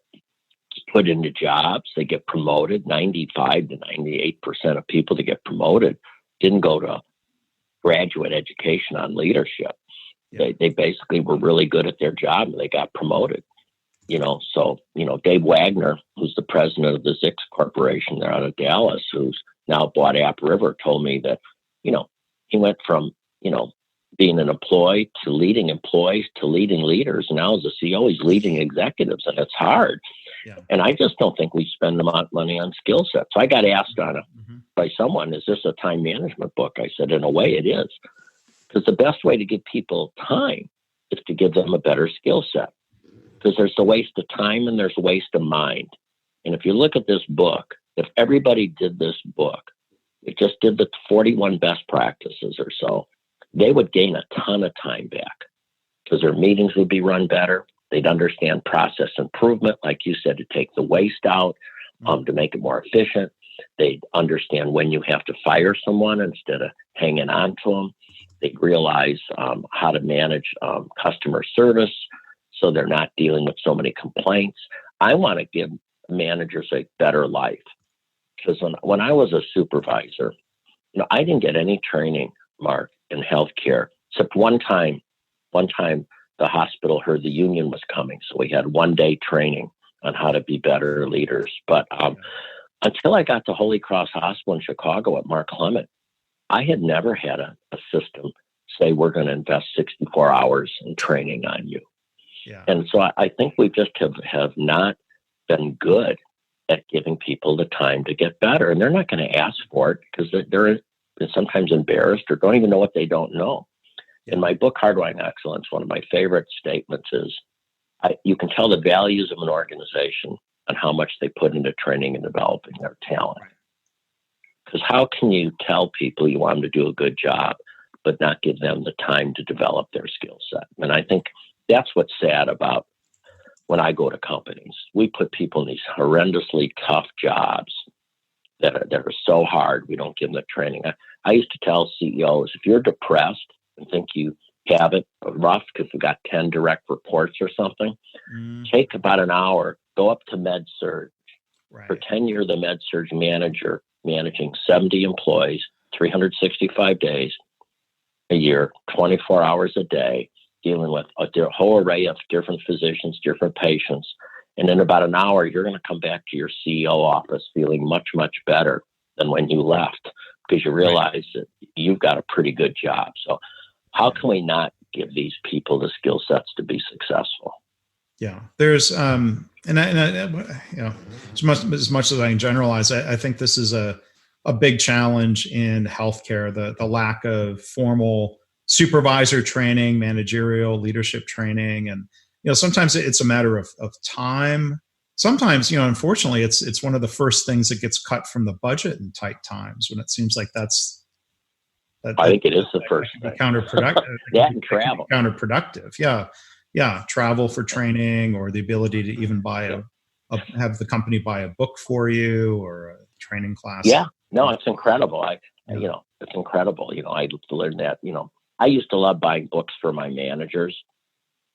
put into jobs, they get promoted. 95 to 98% of people that get promoted didn't go to graduate education on leadership. Yeah. They basically were really good at their job, and they got promoted. So Dave Wagner, who's the president of the Zix Corporation there out of Dallas, who's now bought App River, told me that, he went from, being an employee to leading employees to leading leaders. And now as a CEO, he's leading executives, and it's hard. Yeah. And I just don't think we spend money on skill sets. So I got asked on it by someone, is this a time management book? I said, in a way it is, because the best way to give people time is to give them a better skill set. because there's a waste of time and there's a waste of mind. And if you look at this book, if everybody did this book, it just did the 41 best practices or so, they would gain a ton of time back because their meetings would be run better. They'd understand process improvement, like you said, to take the waste out, to make it more efficient. They'd understand when you have to fire someone instead of hanging on to them. They'd realize how to manage customer service so they're not dealing with so many complaints. I want to give managers a better life because when I was a supervisor, I didn't get any training, Mark, in healthcare, except one time the hospital heard the union was coming. So we had 1-day training on how to be better leaders. But until I got to Holy Cross Hospital in Chicago at Mark Clement, I had never had a system say, we're going to invest 64 hours in training on you. Yeah. And so I think we just have not been good at giving people the time to get better. And they're not going to ask for it because they're sometimes embarrassed or don't even know what they don't know. Yeah. In my book, Hardwiring Excellence, one of my favorite statements is, you can tell the values of an organization and how much they put into training and developing their talent. Because how can you tell people you want them to do a good job, but not give them the time to develop their skill set? And I think that's what's sad about when I go to companies. We put people in these horrendously tough jobs that are so hard, we don't give them the training. I used to tell CEOs, if you're depressed and think you have it rough because you've got 10 direct reports or something, take about an hour, go up to med-surg. Right. Pretend you're the med-surg manager managing 70 employees, 365 days a year, 24 hours a day, dealing with a whole array of different physicians, different patients. And in about an hour, you're going to come back to your CEO office feeling much, much better than when you left because you realize that you've got a pretty good job. So how can we not give these people the skill sets to be successful? Yeah, there's, as much as I can generalize, I think this is a big challenge in healthcare, the lack of formal supervisor training, managerial leadership training. And, sometimes it's a matter of time. Sometimes, unfortunately, it's one of the first things that gets cut from the budget in tight times when it seems like I think it is the first thing. Counterproductive. That and travel. Counterproductive. Yeah. Travel for training or the ability to even have the company buy a book for you or a training class. Yeah. No, it's incredible. It's incredible. I learned that, I used to love buying books for my managers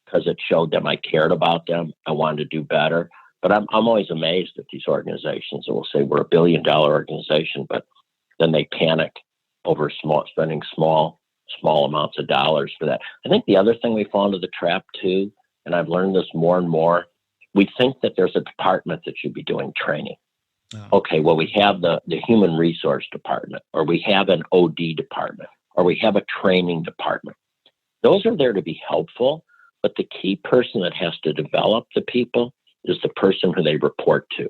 because it showed them I cared about them. I wanted to do better. But I'm always amazed at these organizations that will say we're $1 billion organization, but then they panic over spending small amounts of dollars for that. I think the other thing we fall into the trap too, and I've learned this more and more, we think that there's a department that should be doing training. Oh. Okay, well, we have the human resource department, or we have an OD department, or we have a training department. Those are there to be helpful, but the key person that has to develop the people is the person who they report to.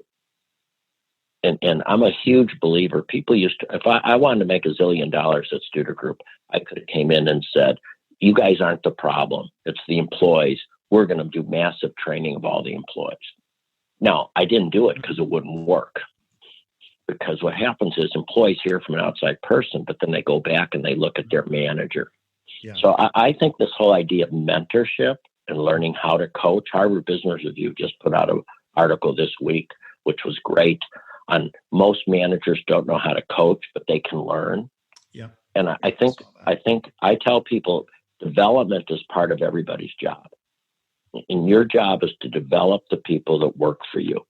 And I'm a huge believer. People used to, if I wanted to make $1 zillion at Studer Group, I could have came in and said, you guys aren't the problem. It's the employees. We're going to do massive training of all the employees. Now, I didn't do it because it wouldn't work. Because what happens is employees hear from an outside person, but then they go back and they look at their manager. Yeah. So I think this whole idea of mentorship and learning how to coach, Harvard Business Review just put out an article this week, which was great, on most managers don't know how to coach, but they can learn. Yeah. And I think I tell people development is part of everybody's job. And your job is to develop the people that work for you.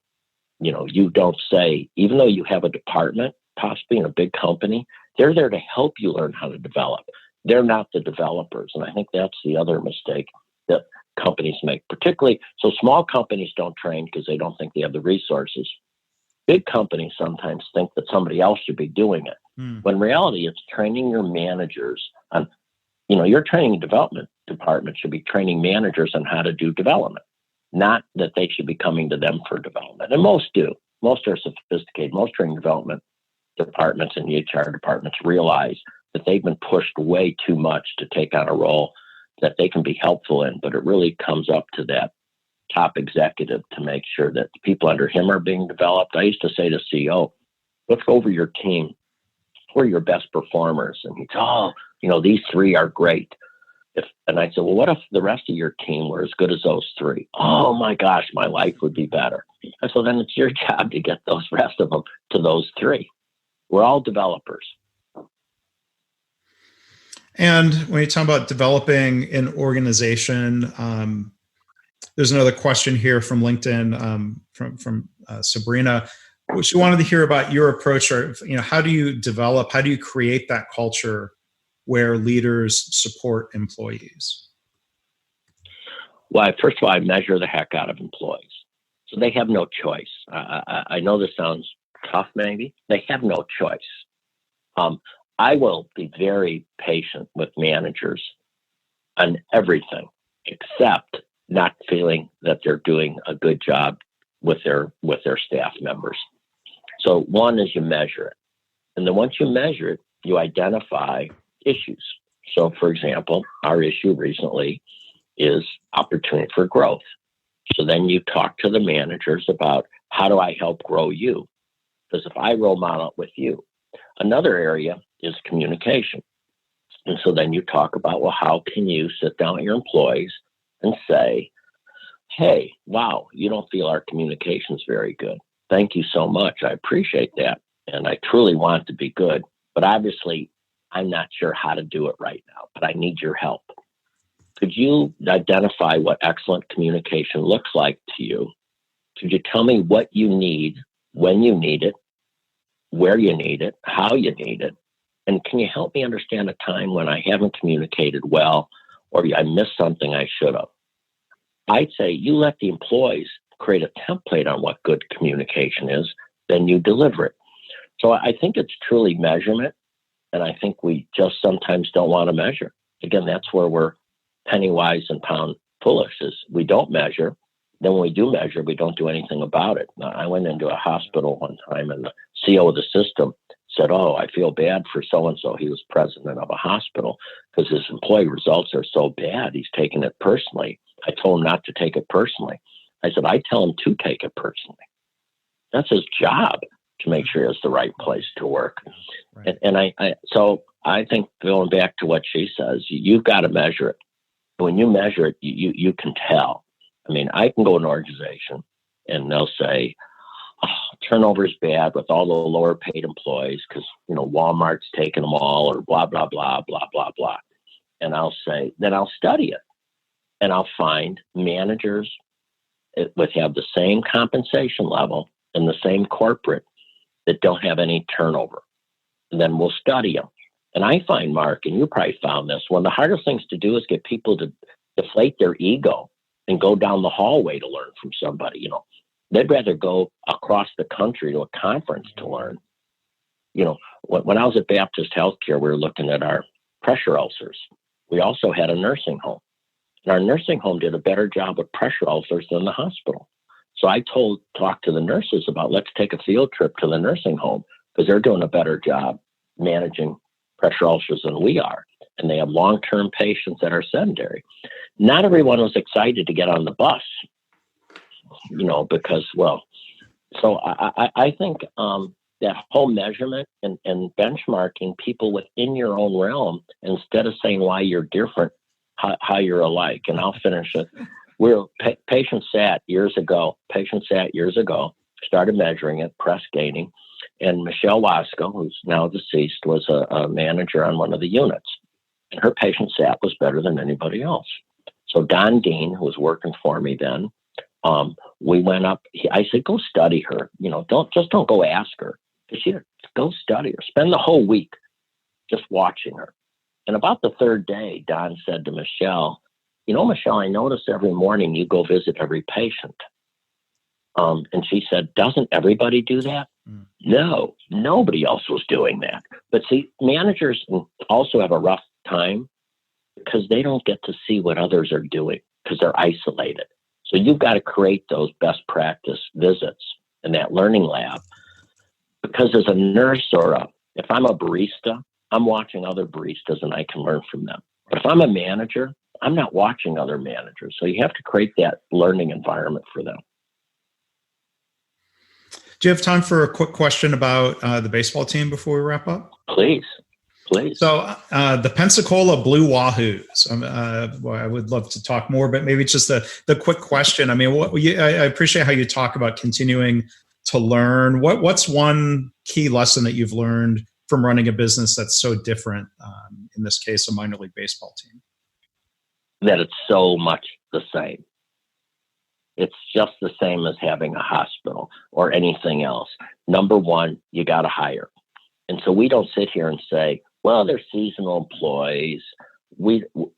You don't say, even though you have a department, possibly in a big company, they're there to help you learn how to develop. They're not the developers. And I think that's the other mistake that companies make, particularly. So small companies don't train because they don't think they have the resources. Big companies sometimes think that somebody else should be doing it. When in reality, it's training your managers on, your training and development department should be training managers on how to do development, not that they should be coming to them for development. And most do. Most are sophisticated. Most training development departments and HR departments realize that they've been pushed way too much to take on a role that they can be helpful in, but it really comes up to that top executive to make sure that the people under him are being developed. I used to say to CEO, look over your team. Who are your best performers? And he'd say, oh, these three are great. And I said, well, what if the rest of your team were as good as those three? Oh my gosh, my life would be better. I said, then it's your job to get those rest of them to those three. We're all developers. And when you talk about developing an organization, there's another question here from LinkedIn from Sabrina. She wanted to hear about your approach, or how do you create that culture where leaders support employees? Well, first of all, I measure the heck out of employees. So they have no choice. I know this sounds tough, maybe. They have no choice. I will be very patient with managers on everything except not feeling that they're doing a good job with their staff members. So one is you measure it. And then once you measure it, you identify issues. So for example, our issue recently is opportunity for growth. So then you talk to the managers about, how do I help grow you? Because if I role model it with you. Another area is communication. And so then you talk about, well, how can you sit down with your employees and say, hey, wow, you don't feel our communication is very good. Thank you so much. I appreciate that. And I truly want to be good. But obviously, I'm not sure how to do it right now, but I need your help. Could you identify what excellent communication looks like to you? Could you tell me what you need, when you need it, where you need it, how you need it? And can you help me understand a time when I haven't communicated well, or I missed something I should have? I'd say you let the employees create a template on what good communication is, then you deliver it. So I think it's truly measurement. And I think we just sometimes don't want to measure. Again, that's where we're penny wise and pound foolish, is we don't measure. Then when we do measure, we don't do anything about it. Now, I went into a hospital one time and the CEO of the system said, oh, I feel bad for so-and-so. He was president of a hospital because his employee results are so bad. He's taking it personally. I told him not to take it personally. I said, I tell him to take it personally. That's his job, to make sure it's the right place to work. Right. And so I think, going back to what she says, you've got to measure it. When you measure it, you can tell. I mean, I can go to an organization and they'll say, oh, turnover is bad with all the lower paid employees because, Walmart's taking them all, or blah, blah, blah, blah, blah, blah. And I'll say, then I'll study it. And I'll find managers that have the same compensation level and the same corporate that don't have any turnover. And then we'll study them. And I find, Mark, and you probably found this, one of the hardest things to do is get people to deflate their ego and go down the hallway to learn from somebody. They'd rather go across the country to a conference to learn. When I was at Baptist Healthcare, we were looking at our pressure ulcers. We also had a nursing home. And our nursing home did a better job with pressure ulcers than the hospital. So I talked to the nurses about, let's take a field trip to the nursing home because they're doing a better job managing pressure ulcers than we are. And they have long-term patients that are sedentary. Not everyone was excited to get on the bus, because, so I think that whole measurement and benchmarking people within your own realm, instead of saying why you're different, how you're alike. And I'll finish it. Patient sat years ago, started measuring it, press gaining. And Michelle Wasco, who's now deceased, was a manager on one of the units. And her patient sat was better than anybody else. So Don Dean, who was working for me then, we went up. I said, go study her. Don't go ask her. Go study her. Spend the whole week just watching her. And about the third day, Don said to Michelle, Michelle, I notice every morning you go visit every patient. And she said, doesn't everybody do that? Mm. No, nobody else was doing that. But see, managers also have a rough time because they don't get to see what others are doing because they're isolated. So you've got to create those best practice visits in that learning lab. Because as a nurse if I'm a barista, I'm watching other baristas and I can learn from them. But if I'm a manager, I'm not watching other managers. So you have to create that learning environment for them. Do you have time for a quick question about the baseball team before we wrap up? Please. So the Pensacola Blue Wahoos. Well, I would love to talk more, but maybe just the quick question. I mean, I appreciate how you talk about continuing to learn. What's one key lesson that you've learned from running a business that's so different, in this case, a minor league baseball team? That it's so much the same. It's just the same as having a hospital or anything else. Number one, you got to hire. And so we don't sit here and say, well, they're seasonal employees.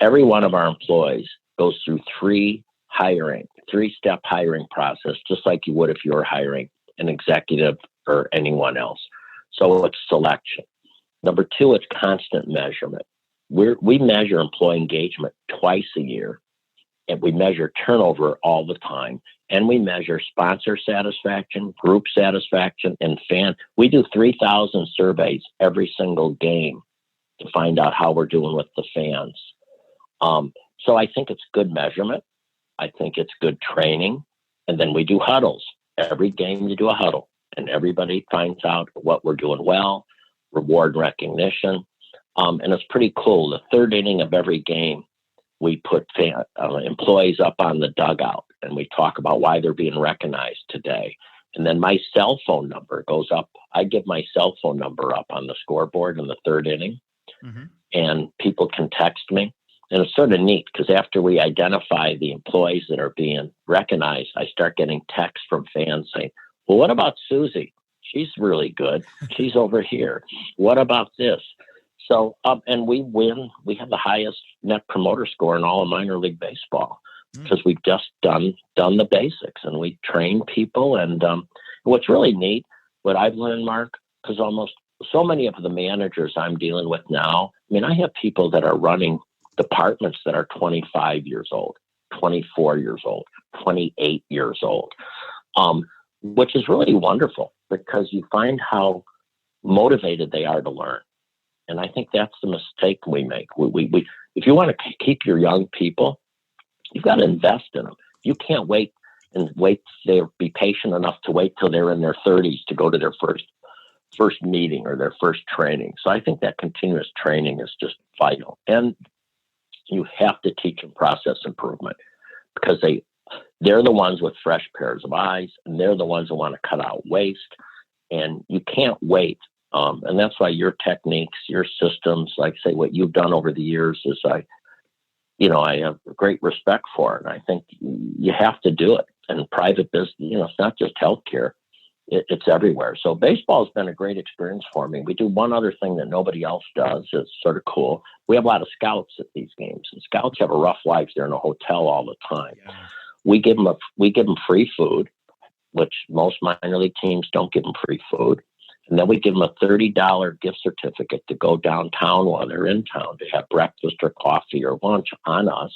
Every one of our employees goes through three-step hiring process, just like you would if you were hiring an executive or anyone else. So it's selection. Number two, it's constant measurement. We measure employee engagement twice a year, and we measure turnover all the time. And we measure sponsor satisfaction, group satisfaction, and fan. We do 3,000 surveys every single game to find out how we're doing with the fans. So I think it's good measurement. I think it's good training. And then we do huddles. Every game you do a huddle, and everybody finds out what we're doing well, reward recognition. And it's pretty cool. The third inning of every game, we put employees up on the dugout, and we talk about why they're being recognized today. And then my cell phone number goes up. I give my cell phone number up on the scoreboard in the third inning, and people can text me. And it's sort of neat because after we identify the employees that are being recognized, I start getting texts from fans saying, well, what about Susie? She's really good. She's over here. What about this? So, and we win. We have the highest net promoter score in all of minor league baseball because we've just done the basics, and we train people. And what's really neat, what I've learned, Mark, because almost so many of the managers I'm dealing with now, I mean, I have people that are running departments that are 25 years old, 24 years old, 28 years old, which is really wonderful because you find how motivated they are to learn. And I think that's the mistake we make. We if you want to keep your young people, you've got to invest in them. You can't wait. They'll be patient enough to wait till they're in their 30s to go to their first meeting or their first training. So I think that continuous training is just vital. And you have to teach them process improvement because they're the ones with fresh pairs of eyes, and they're the ones who want to cut out waste. And you can't wait. And that's why your techniques, your systems, like say what you've done over the years is I have great respect for it. And I think you have to do it. And private business, it's not just healthcare. It's everywhere. So baseball has been a great experience for me. We do one other thing that nobody else does. It's sort of cool. We have a lot of scouts at these games, and scouts have a rough life. They're in a hotel all the time. Yeah. We give them free food, which most minor league teams don't give them free food. And then we give them a $30 gift certificate to go downtown while they're in town to have breakfast or coffee or lunch on us.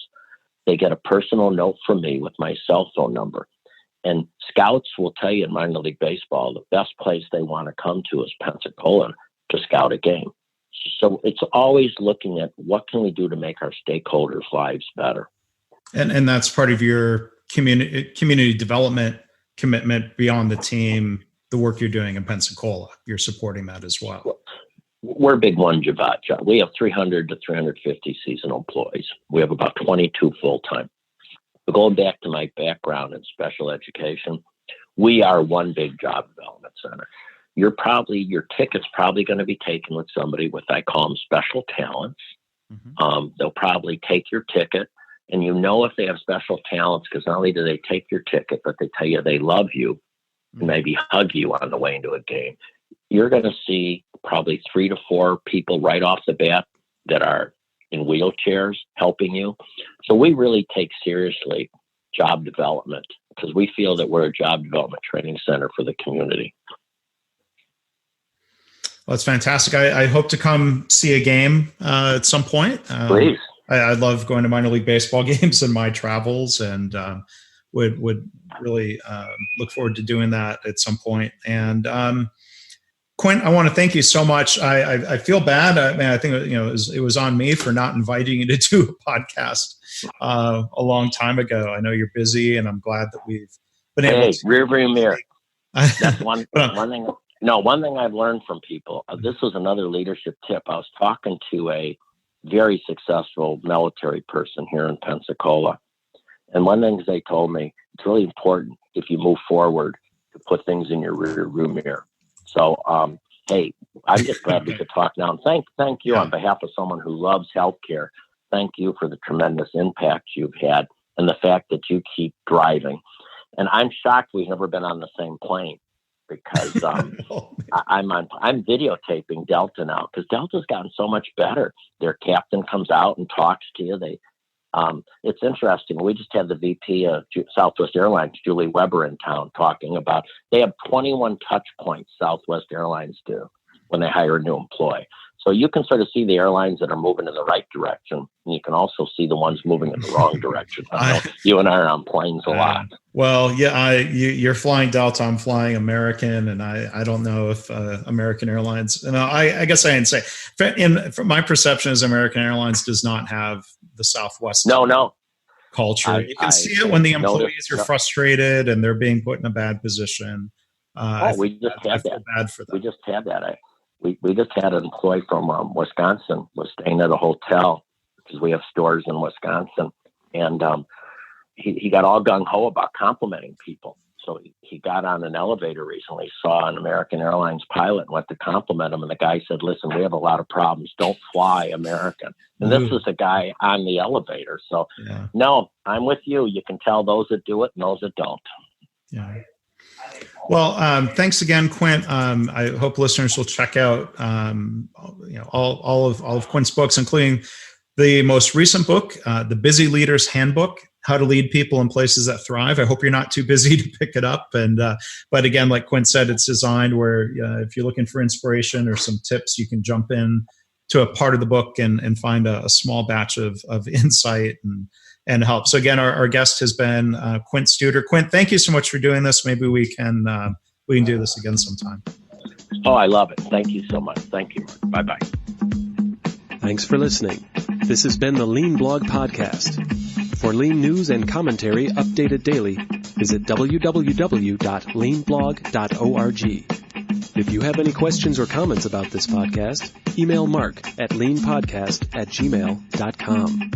They get a personal note from me with my cell phone number. And scouts will tell you in minor league baseball, the best place they want to come to is Pensacola to scout a game. So it's always looking at what can we do to make our stakeholders' lives better. And that's part of your community development commitment beyond the team, the work you're doing in Pensacola. You're supporting that as well. We're a big one, Javad. We have 300 to 350 seasonal employees. We have about 22 full-time. But going back to my background in special education, we are one big job development center. Your ticket's probably going to be taken with somebody with, I call them special talents. They'll probably take your ticket, and if they have special talents because not only do they take your ticket, but they tell you they love you and maybe hug you on the way into a game. You're going to see probably 3 to 4 people right off the bat that are in wheelchairs helping you. So we really take seriously job development because we feel that we're a job development training center for the community. Well, it's fantastic. I hope to come see a game at some point. Please. I love going to minor league baseball games in my travels, and would really look forward to doing that at some point. And Quint, I want to thank you so much. I feel bad. I think it was on me for not inviting you to do a podcast a long time ago. I know you're busy, and I'm glad that we've been able to. Rearview mirror. That's one thing. No, one thing I've learned from people. This was another leadership tip. I was talking to a very successful military person here in Pensacola, and one thing they told me, it's really important if you move forward to put things in your rearview mirror. So, hey, I'm just glad we could talk now. And thank you on behalf of someone who loves healthcare. Thank you for the tremendous impact you've had and the fact that you keep driving. And I'm shocked we've never been on the same plane because I'm videotaping Delta now because Delta's gotten so much better. Their captain comes out and talks to you. It's interesting. We just had the VP of Southwest Airlines, Julie Weber, in town talking about they have 21 touch points Southwest Airlines do when they hire a new employee. So you can sort of see the airlines that are moving in the right direction, and you can also see the ones moving in the wrong direction. I know you and I are on planes a lot. Well, yeah, you're flying Delta, I'm flying American, and I don't know if American Airlines. And I guess I didn't say. From my perception, is American Airlines does not have the Southwest culture. You can see it when the employees are frustrated and they're being put in a bad position. We just had that. Bad for them. We just had that. We just had an employee from Wisconsin was staying at a hotel because we have stores in Wisconsin, and he got all gung-ho about complimenting people. So he got on an elevator recently, saw an American Airlines pilot and went to compliment him, and the guy said, "Listen, we have a lot of problems. Don't fly American." And this is a guy on the elevator. So no, I'm with you. You can tell those that do it and those that don't. Yeah. Well, thanks again, Quint. I hope listeners will check out all of Quint's books, including the most recent book, The Busy Leader's Handbook: How to Lead People in Places That Thrive. I hope you're not too busy to pick it up. But again, like Quint said, it's designed where if you're looking for inspiration or some tips, you can jump in to a part of the book and find a small batch of insight and help. So again, our guest has been Quint Studer. Quint, thank you so much for doing this. Maybe we can do this again sometime. Oh, I love it. Thank you so much. Thank you. Bye-bye. Thanks for listening. This has been the Lean Blog Podcast. For Lean news and commentary updated daily, visit www.leanblog.org. If you have any questions or comments about this podcast, email Mark at leanpodcast@gmail.com.